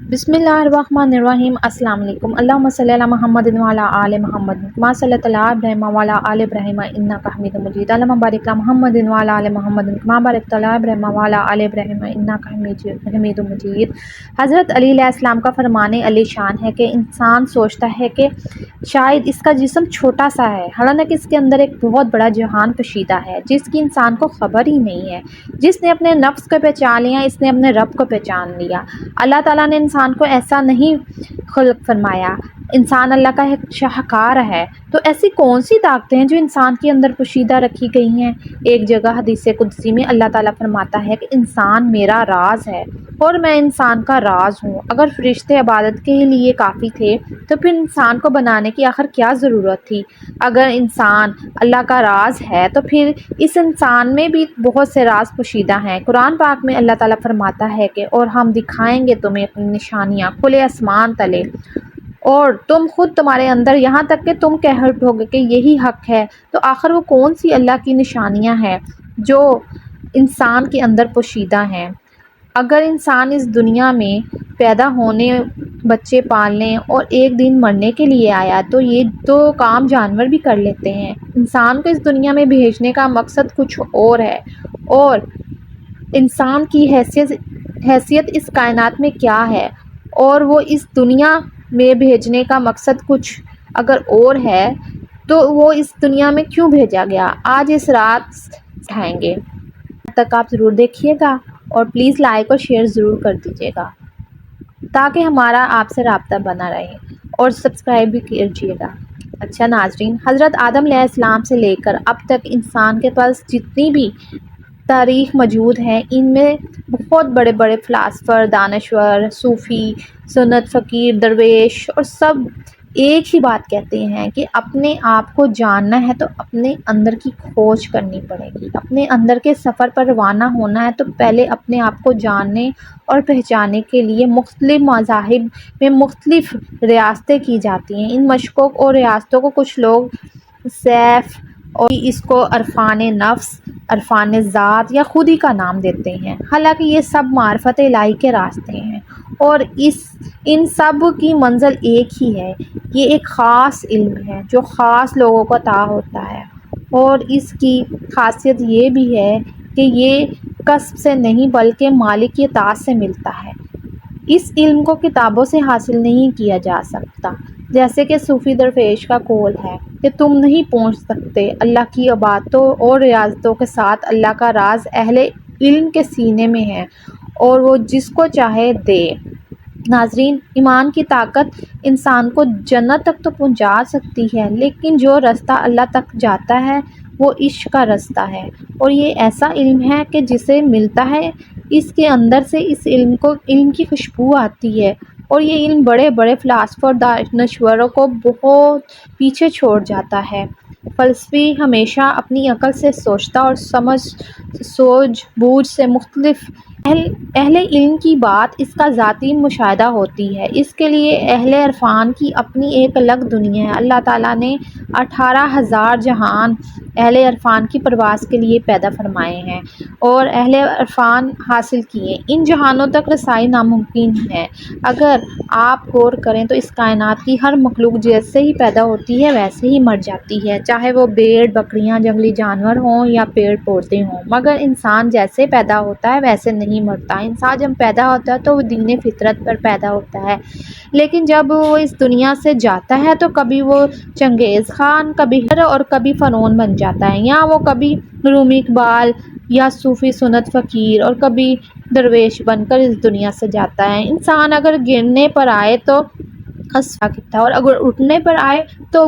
بسم اللہ الرحمن الرحیم۔ السلام علیکم۔ اللہم صلی علی محمد وعلی آل محمد کما صلیت علی ابراہیم وعلی آل ابراہیم انک حمید مجید۔ اللہم بارک علی محمد وعلی آل محمد کما بارکت علی ابراہیم وعلی آل ابراہیم انک حمید مجید۔ حضرت علی علیہ السلام کا فرمان علی شان ہے کہ انسان سوچتا ہے کہ شاید اس کا جسم چھوٹا سا ہے، حالانکہ اس کے اندر ایک بہت بڑا جہان پوشیدہ ہے جس کی انسان کو خبر ہی نہیں ہے۔ جس نے اپنے نفس کو پہچان لیا، اس نے اپنے رب کو پہچان لیا۔ اللہ تعالیٰ نے انسان کو ایسا نہیں خلق فرمایا، انسان اللہ کا ایک شاہکار ہے۔ تو ایسی کون سی طاقتیں ہیں جو انسان کے اندر پوشیدہ رکھی گئی ہیں؟ ایک جگہ حدیث قدسی میں اللہ تعالیٰ فرماتا ہے کہ انسان میرا راز ہے اور میں انسان کا راز ہوں۔ اگر فرشتے عبادت کے لیے کافی تھے تو پھر انسان کو بنانے کی آخر کیا ضرورت تھی؟ اگر انسان اللہ کا راز ہے تو پھر اس انسان میں بھی بہت سے راز پوشیدہ ہیں۔ قرآن پاک میں اللہ تعالیٰ فرماتا ہے کہ اور ہم دکھائیں گے تمہیں اپنی نشانیاں کھلے آسمان تلے، اور تم خود تمہارے اندر، یہاں تک کہ تم کہہ اٹھو گے کہ یہی حق ہے۔ تو آخر وہ کون سی اللہ کی نشانیاں ہیں جو انسان کے اندر پوشیدہ ہیں؟ اگر انسان اس دنیا میں پیدا ہونے، بچے پالنے اور ایک دن مرنے کے لیے آیا تو یہ تو کام جانور بھی کر لیتے ہیں۔ انسان کو اس دنیا میں بھیجنے کا مقصد کچھ اور ہے، اور انسان کی حیثیت اس کائنات میں کیا ہے، اور وہ اس دنیا میں بھیجنے کا مقصد کچھ اگر اور ہے تو وہ اس دنیا میں کیوں بھیجا گیا؟ آج اس رات سکھائیں گے تک آپ ضرور دیکھیے گا، اور پلیز لائک اور شیئر ضرور کر دیجیے گا تاکہ ہمارا آپ سے رابطہ بنا رہے، اور سبسکرائب بھی کیجیے گا۔ اچھا ناظرین، حضرت آدم علیہ السلام سے لے کر اب تک انسان کے پاس جتنی بھی تاریخ موجود ہے، ان میں بہت بڑے بڑے فلاسفر، دانشور، صوفی، سنت فقیر، درویش، اور سب ایک ہی بات کہتے ہیں کہ اپنے آپ کو جاننا ہے تو اپنے اندر کی کھوج کرنی پڑے گی۔ اپنے اندر کے سفر پر روانہ ہونا ہے تو پہلے اپنے آپ کو جاننے اور پہچاننے کے لیے مختلف مذاہب میں مختلف ریاستیں کی جاتی ہیں۔ ان مشقوں اور ریاستوں کو کچھ لوگ سیف اور اس کو عرفان نفس، عرفان ذات یا خودی کا نام دیتے ہیں، حالانکہ یہ سب معرفت الہی کے راستے ہیں، اور ان سب کی منزل ایک ہی ہے۔ یہ ایک خاص علم ہے جو خاص لوگوں کو عطا ہوتا ہے، اور اس کی خاصیت یہ بھی ہے کہ یہ کسب سے نہیں بلکہ مالک کی اطاعت سے ملتا ہے۔ اس علم کو کتابوں سے حاصل نہیں کیا جا سکتا، جیسے کہ صوفی درویش کا قول ہے کہ تم نہیں پہنچ سکتے اللہ کی عبادتوں اور ریاضتوں کے ساتھ۔ اللہ کا راز اہل علم کے سینے میں ہے، اور وہ جس کو چاہے دے۔ ناظرین، ایمان کی طاقت انسان کو جنت تک تو پہنچا سکتی ہے، لیکن جو رستہ اللہ تک جاتا ہے وہ عشق کا رستہ ہے، اور یہ ایسا علم ہے کہ جسے ملتا ہے اس کے اندر سے اس علم کی خوشبو آتی ہے، اور یہ علم بڑے بڑے فلاسفر اور دانشوروں کو بہت پیچھے چھوڑ جاتا ہے۔ فلسفی ہمیشہ اپنی عقل سے سوچتا اور سوجھ بوجھ سے مختلف اہل علم کی بات اس کا ذاتی مشاہدہ ہوتی ہے۔ اس کے لیے اہل عرفان کی اپنی ایک الگ دنیا ہے۔ اللہ تعالیٰ نے 18,000 جہان اہل عرفان کی پرواز کے لیے پیدا فرمائے ہیں اور اہل عرفان حاصل کیے۔ ان جہانوں تک رسائی ناممکن ہے۔ اگر آپ غور کریں تو اس کائنات کی ہر مخلوق جیسے ہی پیدا ہوتی ہے ویسے ہی مر جاتی ہے، چاہے وہ بھیڑ بکریاں، جنگلی جانور ہوں یا پیڑ پودے ہوں، مگر انسان جیسے پیدا ہوتا ہے ویسے نہیں مرتا۔ انسان جب پیدا ہوتا ہے تو وہ دین فطرت پر پیدا ہوتا ہے، لیکن جب وہ اس دنیا سے جاتا ہے تو کبھی وہ چنگیز خان، کبھی ہٹلر اور کبھی فرعون بن جاتا ہے، یا وہ کبھی رومی اقبال یا صوفی سنت فقیر اور کبھی درویش بن کر اس دنیا سے جاتا ہے۔ انسان اگر گرنے پر آئے تو اور اگر اٹھنے پر آئے تو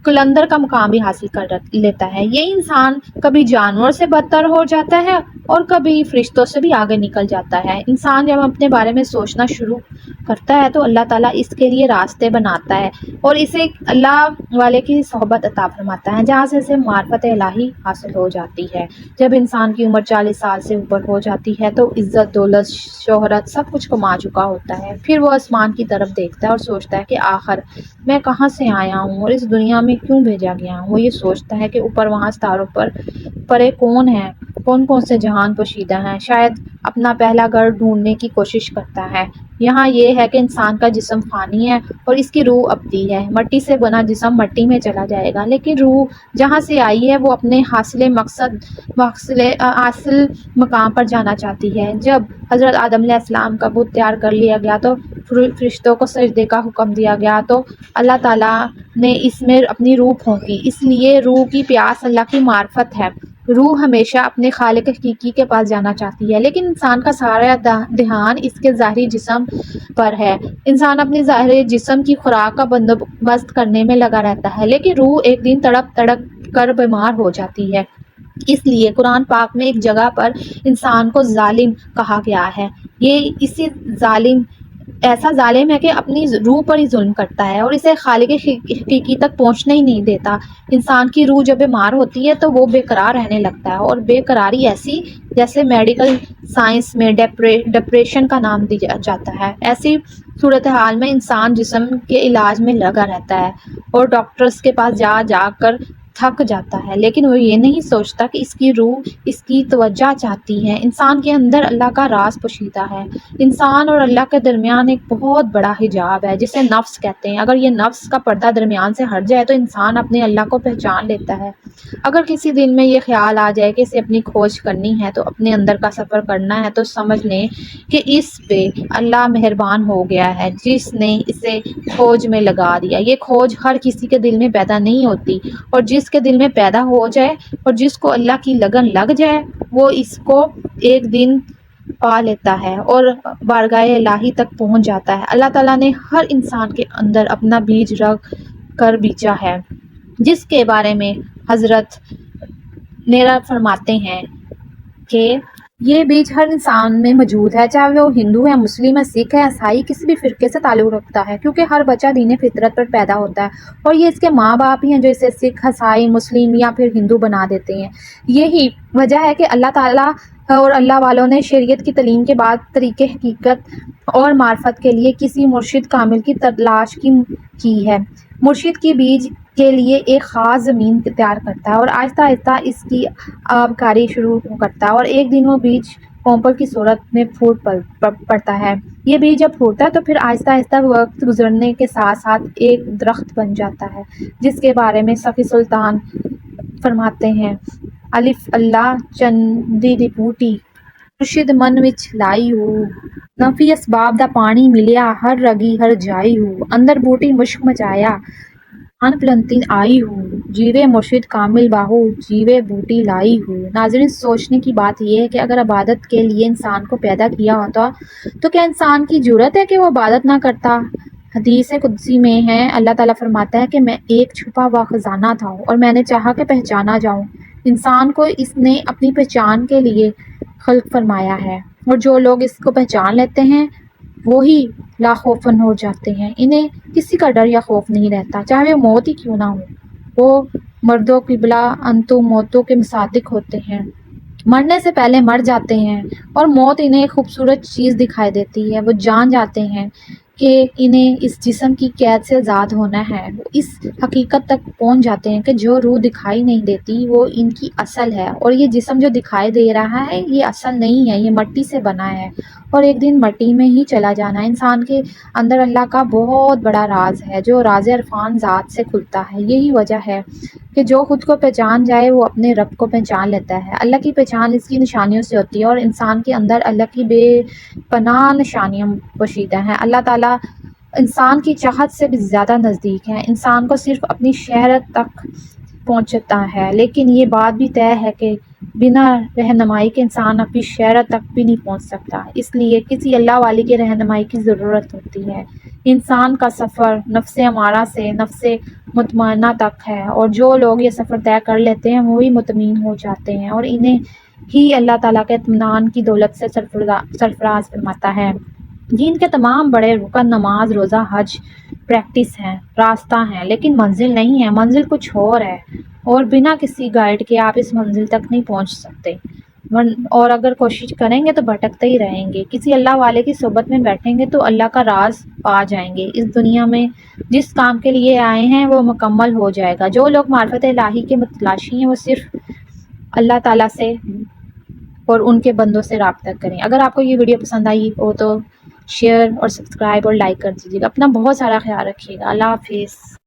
قلندر کا مقام بھی حاصل کر لیتا ہے۔ یہ انسان کبھی جانور سے بدتر ہو جاتا ہے اور کبھی فرشتوں سے بھی آگے نکل جاتا ہے۔ انسان جب اپنے بارے میں سوچنا شروع کرتا ہے تو اللہ تعالیٰ اس کے لیے راستے بناتا ہے اور اسے اللہ والے کی صحبت عطا فرماتا ہے، جہاں سے اسے معرفت الہی حاصل ہو جاتی ہے۔ جب انسان کی عمر 40 سال سے اوپر ہو جاتی ہے تو عزت، دولت، شہرت سب کچھ کما چکا ہوتا ہے۔ پھر وہ آسمان کی طرف دیکھتا ہے اور سوچتا ہے کہ آخر میں کہاں سے آیا ہوں اور اس دنیا میں کیوں بھیجا گیا ہوں۔ وہ یہ سوچتا ہے کہ اوپر وہاں ستاروں پر پرے کون ہے، کون کون سے جہان پوشیدہ ہیں، شاید اپنا پہلا گھر ڈھونڈنے کی کوشش کرتا ہے۔ یہاں یہ ہے کہ انسان کا جسم فانی ہے اور اس کی روح ابدی ہے۔ مٹی سے بنا جسم مٹی میں چلا جائے گا، لیکن روح جہاں سے آئی ہے وہ اپنے حاصل مقام پر جانا چاہتی ہے۔ جب حضرت آدم علیہ السلام کا بت تیار کر لیا گیا تو فرشتوں کو سجدے کا حکم دیا گیا تو اللہ تعالیٰ نے اس میں اپنی روح پھونکی۔ اس لیے روح کی پیاس اللہ کی معرفت ہے۔ روح ہمیشہ اپنے خالق حقیقی کے پاس جانا چاہتی ہے، لیکن انسان کا سارا دھیان اس کے ظاہری جسم پر ہے۔ انسان اپنے ظاہری جسم کی خوراک کا بندوبست کرنے میں لگا رہتا ہے، لیکن روح ایک دن تڑپ تڑپ کر بیمار ہو جاتی ہے۔ اس لیے قرآن پاک میں ایک جگہ پر انسان کو ظالم کہا گیا ہے۔ یہ ایسا ظالم ہے کہ اپنی روح پر ہی ظلم کرتا ہے اور اسے خالق حقیقی تک پہنچنے ہی نہیں دیتا۔ انسان کی روح جب بیمار ہوتی ہے تو وہ بے قرار رہنے لگتا ہے، اور بے قراری ایسی جیسے میڈیکل سائنس میں ڈپریشن کا نام دیا جاتا ہے۔ ایسی صورتحال میں انسان جسم کے علاج میں لگا رہتا ہے اور ڈاکٹرز کے پاس جا جا کر تھک جاتا ہے، لیکن وہ یہ نہیں سوچتا کہ اس کی روح اس کی توجہ چاہتی ہے۔ انسان کے اندر اللہ کا راز پوشیدہ ہے۔ انسان اور اللہ کے درمیان ایک بہت بڑا حجاب ہے جسے نفس کہتے ہیں۔ اگر یہ نفس کا پردہ درمیان سے ہٹ جائے تو انسان اپنے اللہ کو پہچان لیتا ہے۔ اگر کسی دل میں یہ خیال آ جائے کہ اسے اپنی کھوج کرنی ہے، تو اپنے اندر کا سفر کرنا ہے، تو سمجھ لیں کہ اس پہ اللہ مہربان ہو گیا ہے جس نے اسے کھوج میں لگا دیا۔ یہ کھوج ہر کسی کے دل میں پیدا نہیں ہوتی، اور جس کے دل میں پیدا ہو جائے اور جس کو اللہ کی لگن لگ جائے وہ اس کو ایک دن پا لیتا ہے اور بارگاہ الہی تک پہنچ جاتا ہے۔ اللہ تعالیٰ نے ہر انسان کے اندر اپنا بیج رکھ کر بیچا ہے، جس کے بارے میں حضرت نیرا فرماتے ہیں کہ یہ بیج ہر انسان میں موجود ہے، چاہے وہ ہندو ہے، مسلم ہے، سکھ ہے، عیسائی، کسی بھی فرقے سے تعلق رکھتا ہے، کیونکہ ہر بچہ دین فطرت پر پیدا ہوتا ہے اور یہ اس کے ماں باپ ہی ہیں جو اسے سکھ، عیسائی، مسلم یا پھر ہندو بنا دیتے ہیں۔ یہی وجہ ہے کہ اللہ تعالیٰ اور اللہ والوں نے شریعت کی تعلیم کے بعد طریق حقیقت اور معرفت کے لیے کسی مرشد کامل کی تلاش کی ہے۔ مرشد کی بیج کے لیے ایک خاص زمین تیار کرتا ہے اور آہستہ آہستہ اس کی آبکاری شروع کرتا ہے، اور ایک دن وہ بیج پوپل کی صورت میں پھوٹ پڑتا ہے۔ یہ بیج جب پھوٹتا ہے تو پھر آہستہ آہستہ وقت گزرنے کے ساتھ ساتھ ایک درخت بن جاتا ہے، جس کے بارے میں سخی سلطان فرماتے ہیں: الف اللہ چندی دی بوٹی مرشد من وچ لائی ہو، نفی اسباب دا پانی ملیا ہر رگی ہر جائی ہو، اندر بوٹی مشک مچایا ان پلنتین آئی ہو، جیوے مرشد کامل باہو جیوے بوٹی لائی ہو۔ ناظرین، سوچنے کی بات یہ ہے کہ اگر عبادت کے لیے انسان کو پیدا کیا ہوتا تو کیا انسان کی جرأت ہے کہ وہ عبادت نہ کرتا؟ حدیث قدسی میں ہے، اللہ تعالیٰ فرماتا ہے کہ میں ایک چھپا ہوا خزانہ تھا اور میں نے چاہا کہ پہچانا جاؤں۔ انسان کو اس نے اپنی پہچان کے لیے خلق فرمایا ہے، اور جو لوگ اس کو پہچان لیتے ہیں وہی لا خوفن ہو جاتے ہیں۔ انہیں کسی کا ڈر یا خوف نہیں رہتا، چاہے وہ موت ہی کیوں نہ ہو۔ وہ مردوں قبلہ انتو موتوں کے مصادق ہوتے ہیں، مرنے سے پہلے مر جاتے ہیں اور موت انہیں ایک خوبصورت چیز دکھائی دیتی ہے۔ وہ جان جاتے ہیں کہ انہیں اس جسم کی قید سے آزاد ہونا ہے۔ وہ اس حقیقت تک پہنچ جاتے ہیں کہ جو روح دکھائی نہیں دیتی وہ ان کی اصل ہے، اور یہ جسم جو دکھائی دے رہا ہے یہ اصل نہیں ہے، یہ مٹی سے بنا ہے اور ایک دن مٹی میں ہی چلا جانا ہے۔ انسان کے اندر اللہ کا بہت بڑا راز ہے جو راز عرفان ذات سے کھلتا ہے۔ یہی وجہ ہے کہ جو خود کو پہچان جائے وہ اپنے رب کو پہچان لیتا ہے۔ اللہ کی پہچان اس کی نشانیوں سے ہوتی ہے، اور انسان کے اندر اللہ کی بے پناہ نشانیاں پوشیدہ ہیں۔ اللہ تعالیٰ انسان کی چاہت سے بھی زیادہ نزدیک ہے، انسان کو صرف اپنی شہرت تک پہنچتا ہے، لیکن یہ بات بھی طے ہے کہ بنا رہنمائی کے انسان اپنی شہرت تک بھی نہیں پہنچ سکتا، اس لیے کسی اللہ والی کی رہنمائی کی ضرورت ہوتی ہے۔ انسان کا سفر نفس امارہ سے نفس مطمئنہ تک ہے، اور جو لوگ یہ سفر طے کر لیتے ہیں وہی مطمئن ہو جاتے ہیں، اور انہیں ہی اللہ تعالیٰ کے اطمینان کی دولت سے سرفراز فرماتا ہے۔ دین کے تمام بڑے رکن نماز، روزہ، حج پریکٹس ہیں، راستہ ہیں، لیکن منزل نہیں ہے۔ منزل کچھ اور ہے، اور بنا کسی گائیڈ کے آپ اس منزل تک نہیں پہنچ سکتے، اور اگر کوشش کریں گے تو بھٹکتے ہی رہیں گے۔ کسی اللہ والے کی صحبت میں بیٹھیں گے تو اللہ کا راز پا جائیں گے۔ اس دنیا میں جس کام کے لیے آئے ہیں وہ مکمل ہو جائے گا۔ جو لوگ معرفت الہی کے متلاشی ہیں وہ صرف اللہ تعالیٰ سے اور ان کے بندوں سے رابطہ کریں۔ اگر آپ کو یہ ویڈیو پسند آئی ہو تو شیئر اور سبسکرائب اور لائک کر دیجیے گا۔ اپنا بہت سارا خیال رکھیے گا۔ اللہ حافظ۔